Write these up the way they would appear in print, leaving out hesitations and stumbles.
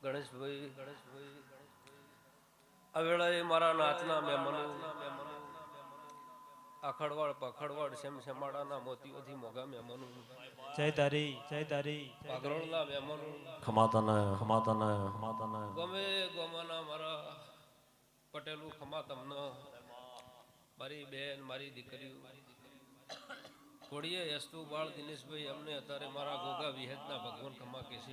ગણેશભાઈ આ વેળાએ મારા નાચના મહેમાનો આખડવાડ પખડવાડ શેમાડાના મોતીઓથી મોગા મહેમાનો જય તારી પાગરોળના મહેમાનો ખમાતાના ગમે ગમાના મારા પટેલું ખમા તમને મારી બેન મારી દીકરીઓ કોડીએ યસ્તુ બાળ દિનેશભાઈ અમને અત્યારે મારા ગોગા વિહેતના ભગવાન ખમા કે છે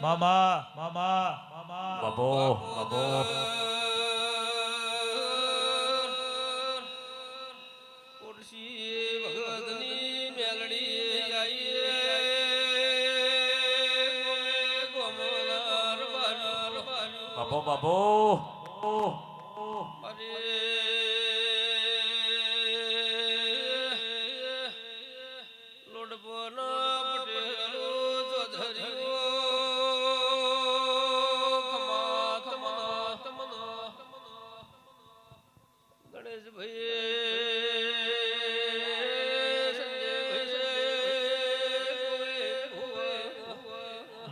મામા બાબો બાબો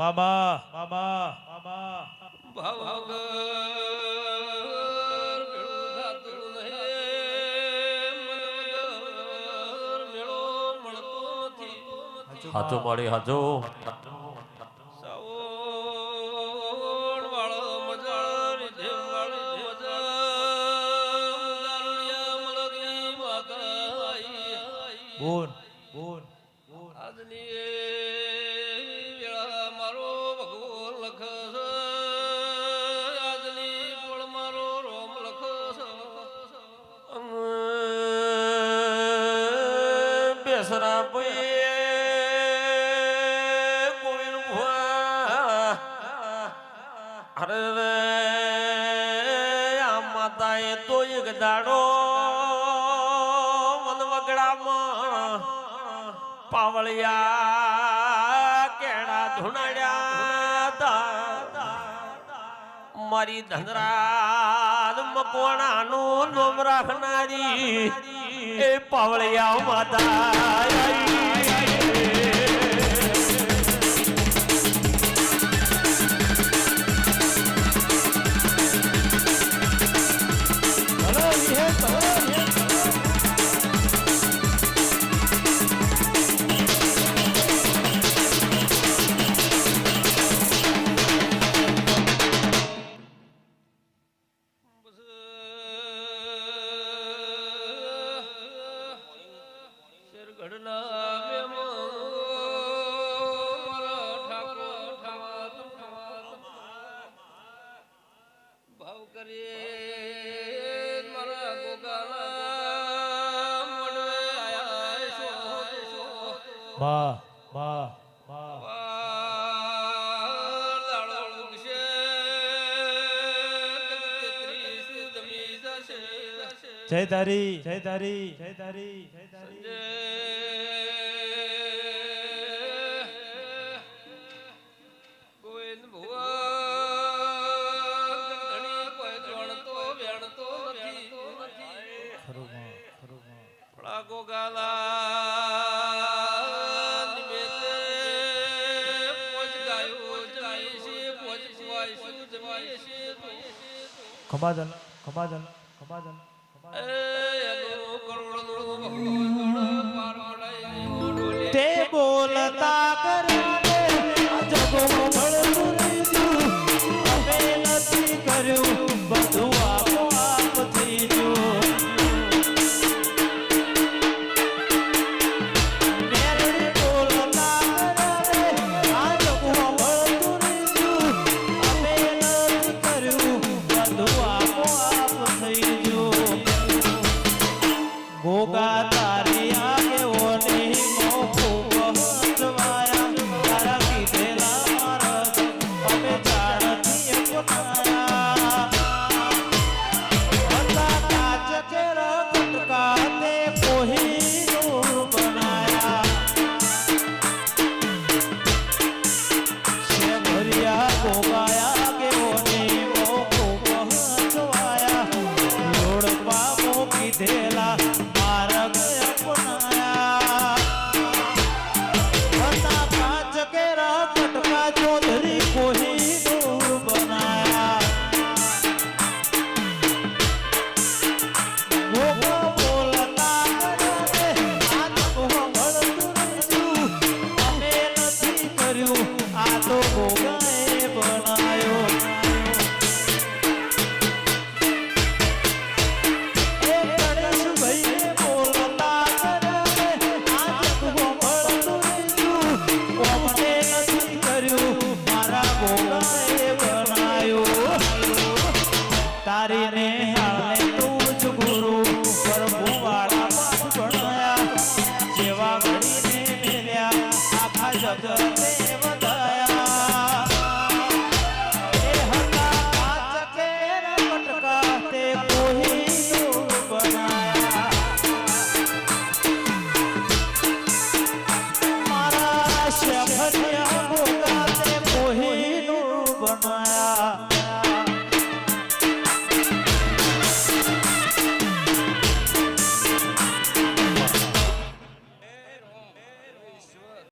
મામા હાચો મારી હાચો બોન આજની વેળા મારો ભગવાન લખ આજની પળ મારો રોમ લખ બેસરા અરે આ માતાએ તો એક દાડો વગડામાં પાવળિયા કેળા ધુણાડ્યા મારી ધનરાજ મકવાણાનું નામ રાખનારી એ પાવળિયા માતા જય તારી ગોવિંદ ભુવા કોઈ જાણતો વેણતો નથી ગોગાલા નિમિત્તે પોચ ગાયો જમી છે પોચ કુવાઈશું જમી છે ખમાદલ તે બોલતા કરે જગો મળતું અમે નથી કર્યું બધું આપોઆપ થઈ ગયું ગોગા તારી આગે ઓને મોખું બહતવાયા જગતે